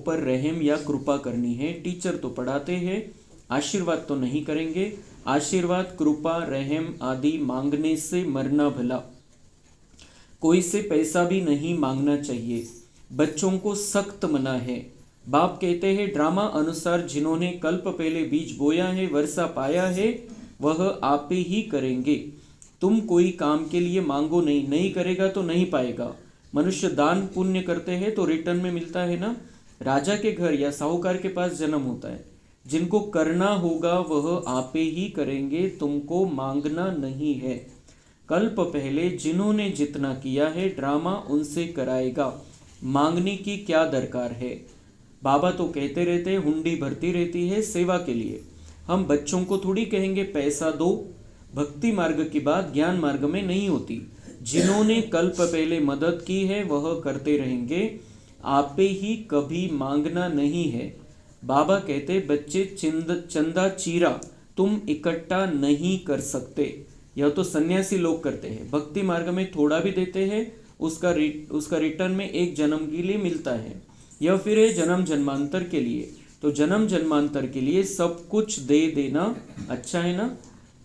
ऊपर रहम या कृपा करनी है। टीचर तो पढ़ाते हैं, आशीर्वाद तो नहीं करेंगे। आशीर्वाद, कृपा, रहम आदि मांगने से मरना भला। कोई से पैसा भी नहीं मांगना चाहिए। बच्चों को सख्त मना है। बाप कहते हैं ड्रामा अनुसार जिन्होंने कल्प पहले बीज बोया है, वर्षा पाया है, वह आप ही करेंगे। तुम कोई काम के लिए मांगो नहीं, नहीं करेगा तो नहीं पाएगा। मनुष्य दान पुण्य करते हैं तो रिटर्न में मिलता है ना। राजा के घर या साहूकार के पास जन्म होता है। जिनको करना होगा वह आप ही करेंगे, तुमको मांगना नहीं है। कल्प पहले जिन्होंने जितना किया है, ड्रामा उनसे कराएगा। मांगने की क्या दरकार है। बाबा तो कहते रहते हैं हुंडी भरती रहती है सेवा के लिए। हम बच्चों को थोड़ी कहेंगे पैसा दो। भक्ति मार्ग की बात ज्ञान मार्ग में नहीं होती। जिन्होंने कल्प पहले मदद की है वह करते रहेंगे, आप ही कभी मांगना नहीं है। बाबा कहते बच्चे चंदा चीरा तुम इकट्ठा नहीं कर सकते। यह तो सन्यासी लोग करते हैं। भक्ति मार्ग में थोड़ा भी देते हैं, उसका रिटर्न में एक जन्म के लिए मिलता है, या फिर है जन्म जन्मांतर के लिए। तो जन्म जन्मांतर के लिए सब कुछ दे देना अच्छा है ना।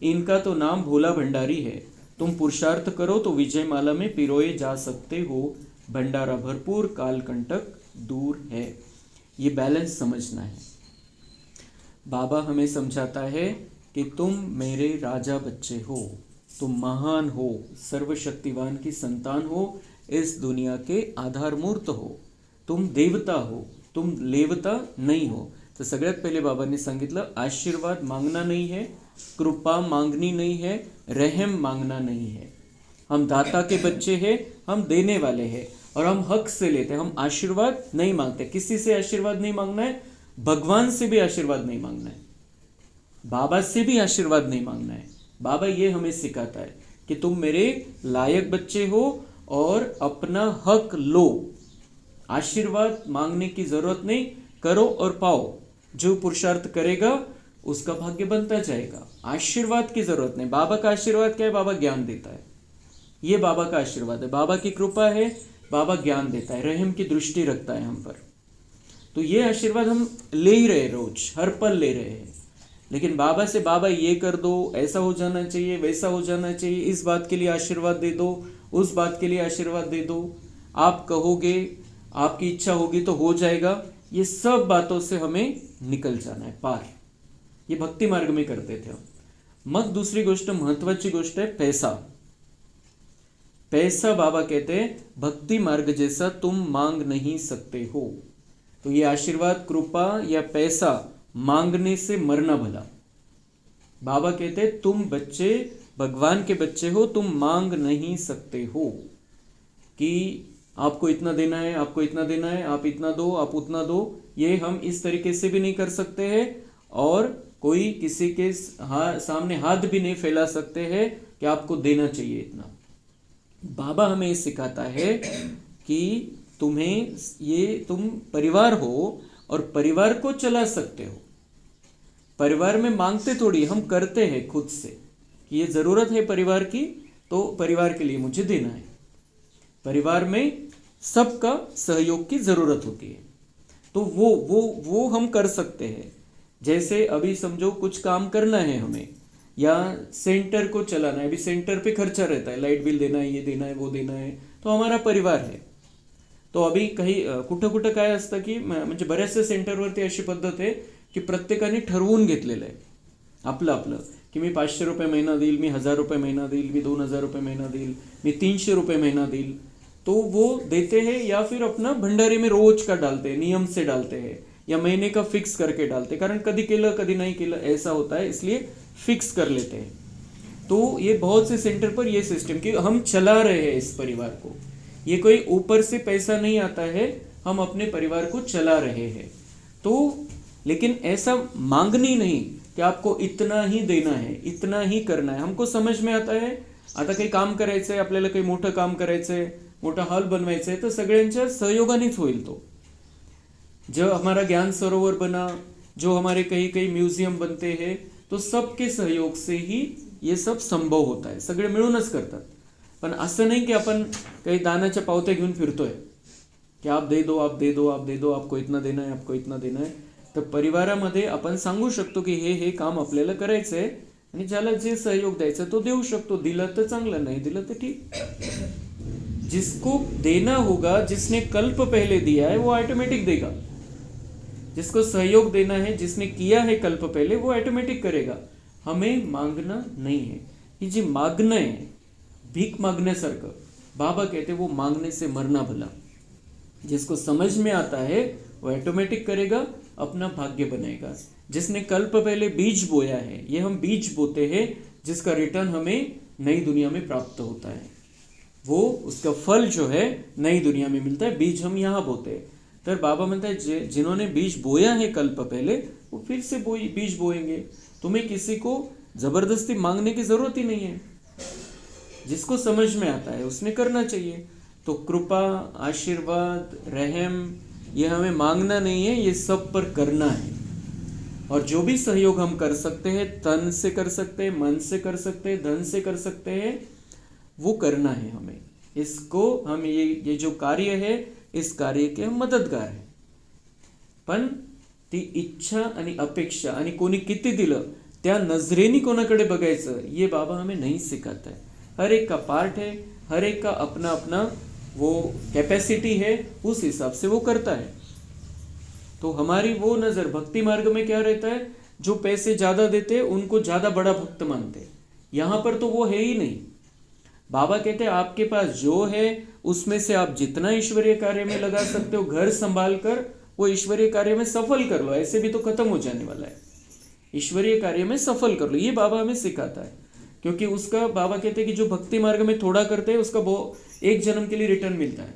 इनका तो नाम भोला भंडारी है। तुम पुरुषार्थ करो तो विजय माला में पिरोए जा सकते हो। भंडारा भरपूर, कालकंटक दूर है। ये बैलेंस समझना है। बाबा हमें समझाता है कि तुम मेरे राजा बच्चे हो, तुम महान हो, सर्वशक्तिवान की संतान हो, इस दुनिया के आधार मूर्त हो, तुम देवता हो, तुम लेवता नहीं हो। तर सगळ्यात पहिले बाबांनी सांगितलं आशीर्वाद मांगना नहीं है, कृपा मांगनी नहीं है, रहम मांगना नहीं है। हम दाता के बच्चे हैं, हम देने वाले हैं और हम हक से लेते हैं। हम आशीर्वाद नहीं मांगते। किसी से आशीर्वाद नहीं मांगना है, भगवान से भी आशीर्वाद नहीं मांगना है, बाबा से भी आशीर्वाद नहीं मांगना है। बाबा ये हमें सिखाता है कि तुम मेरे लायक बच्चे हो और अपना हक लो। आशीर्वाद मांगने की जरूरत नहीं, करो और पाओ। जो पुरुषार्थ करेगा उसका भाग्य बनता जाएगा। आशीर्वाद की जरूरत नहीं। बाबा का आशीर्वाद क्या है? बाबा ज्ञान देता है। ये बाबा का आशीर्वाद है, बाबा की कृपा है, बाबा ज्ञान देता है, रहम की दृष्टि रखता है हम पर। तो ये आशीर्वाद हम ले ही रहे, रोज हर पल ले रहे हैं। लेकिन बाबा से बाबा ये कर दो, ऐसा हो जाना चाहिए, वैसा हो जाना चाहिए, इस बात के लिए आशीर्वाद दे दो, उस बात के लिए आशीर्वाद दे दो, आप कहोगे, आपकी इच्छा होगी तो हो जाएगा। ये सब बातों से हमें निकल जाना है पार। ये भक्ती मार्ग में करते थे हम। मग दुसरी गोष्ट, महत्वाची गोष्ट है पैसा। पैसा बाबा कहते हैं भक्ति मार्ग जैसा तुम मांग नहीं सकते हो। तो ये आशीर्वाद, कृपा या पैसा मांगने से मरना भला। बाबा कहते हैं तुम बच्चे भगवान के बच्चे हो, तुम मांग नहीं सकते हो कि आपको इतना देना है, आपको इतना देना है, आप इतना दो, आप उतना दो। ये हम इस तरीके से भी नहीं कर सकते हैं और कोई किसी के सामने हाथ भी नहीं फैला सकते हैं कि आपको देना चाहिए इतना। बाबा हमें ये सिखाता है कि तुम्हें तुम परिवार हो और परिवार को चला सकते हो। परिवार में मांगते थोड़ी, हम करते हैं खुद से कि ये जरूरत है परिवार की, तो परिवार के लिए मुझे देना है। परिवार में सबका सहयोग की जरूरत होती है, तो वो हम कर सकते हैं। जैसे अभी समझो कुछ काम करना है हमें, या सेंटर को चलाना है। अभी सेंटर पे खर्चा रहता है, लाइट बिल देना है, ये देना है, वो देना है, तो हमारा परिवार है। तो अभी काही कुठं कुठं काय असतं की म्हणजे बऱ्याचशा सेंटरवरती अशी पद्धत आहे की प्रत्येकाने ठरवून घेतलेलं आहे आपलं आपलं की मी 500 रुपये महिना देईल, मी 1000 रुपये महिना देईल, मी 2000 रुपये महिना देईल, मी 300 रुपये महिना देईल। तो वो देते हैं या फिर अपना भंडारे में रोज का डालते हैं, नियम से डालते हैं, या महीने का फिक्स करके डालते हैं। कारण कभी केलं कभी नहीं केलं ऐसा होता है, इसलिए फिक्स कर लेते हैं। तो ये बहुत से सेंटर पर ये सिस्टम कि हम चला रहे हैं इस परिवार को, ये कोई ऊपर से पैसा नहीं आता है, हम अपने परिवार को चला रहे हैं। तो लेकिन ऐसा मांगनी नहीं कि आपको इतना ही देना है, इतना ही करना है। हमको समझ में आता है आता काही काम करायचंय, आपल्याला काही मोठं काम करायचंय, मोठा हॉल बनवायचा है, तो सगळ्यांच्या सहयोगानेच होईल। तो जो हमारा ज्ञान सरोवर बना, जो हमारे कहीं कहीं म्यूजियम बनते हैं, तो सबके सहयोग से ही ये सब संभव होता है। सगळे मिळूनच करतात। पण असं नाही की आपण काही दानाच्या पावत्या घेऊन फिरतोय, की आप दे दो, आप दे दो, आप दे दो, आपको इतना देना आहे, आपको इतना देना आहे. तर परिवारामध्ये आपण सांगू शकतो की हे काम आपल्याला करायचं आहे आणि ज्याला जे सहयोग द्यायचा तो देऊ शकतो. दिलं तर चांगलं, नाही दिलं तर ठीक. जिसको देना होगा, जिसने कल्प पहले दिया है वो ऑटोमेटिक देगा. जिसको सहयोग देना है, जिसने किया है कल्प पहले, वो ऑटोमेटिक करेगा. हमें मांगना नहीं है. ही जी मागणं आहे, भीक मागण्यासारखं, बाबा कहते वो मांगने से मरना भला. जिसको समझ में आता है वो ऑटोमेटिक करेगा, अपना भाग्य बनाएगा. जिसने कल्प पहले बीज बोया है, ये हम बीज बोते हैं जिसका रिटर्न हमें नई दुनिया में प्राप्त होता है. वो उसका फल जो है नई दुनिया में मिलता है. बीज हम यहाँ बोते हैं. तर बाबा म्हणता है जिन्होंने बीज बोया है कल्प पहले, वो फिर से बीज बोएंगे. तुम्हें किसी को जबरदस्ती मांगने की जरूरत ही नहीं है. जिसको समझ में आता है उसने करना चाहिए. तो कृपा, आशीर्वाद, रहम, ये हमें मांगना नहीं है, ये सब पर करना है. और जो भी सहयोग हम कर सकते हैं, तन से कर सकते हैं, मन से कर सकते हैं, धन से कर सकते हैं, वो करना है हमें. इसको हम ये जो कार्य है, इस कार्य के हम मदतगार आहे. पण ती इच्छा आणि अपेक्षा आणि कोणी किती दिलं त्या नजरेने कोणाकडे बघायचं, ये बाबा हमें नहीं सिखाता है. हर एक का पार्ट है, हर एक का अपना अपना वो कैपेसिटी है, उस हिसाब से वो करता है. तो हमारी वो नज़र भक्ति मार्ग में क्या रहता है, जो पैसे ज़्यादा देते हैं उनको ज़्यादा बड़ा भक्त मानते हैं. यहाँ पर तो वो है ही नहीं. बाबा कहते हैं आपके पास जो है उसमें से आप जितना ईश्वरीय कार्य में लगा सकते हो, घर संभाल कर वो ईश्वरीय कार्य में सफल कर लो. ऐसे भी तो खत्म हो जाने वाला है. ईश्वरीय कार्य में सफल कर लो, ये बाबा हमें सिखाता है. क्योंकि उसका बाबा कहते हैं कि जो भक्ति मार्ग में थोड़ा करते हैं उसका वो एक जन्म के लिए रिटर्न मिलता है.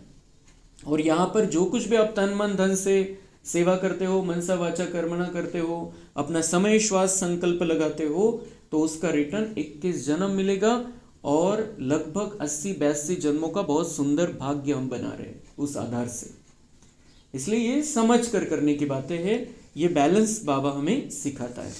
और यहाँ पर जो कुछ भी आप तन मन धन से सेवा करते हो, मनसा वाचा कर्मणा करते हो, अपना समय श्वास संकल्प लगाते हो, तो उसका रिटर्न 21 जन्म मिलेगा. और लगभग 80-82 जन्मों का बहुत सुंदर भाग्य हम बना रहे हैं उस आधार से. इसलिए ये समझ कर करने की बातें हैं. ये बैलेंस बाबा हमें सिखाता है.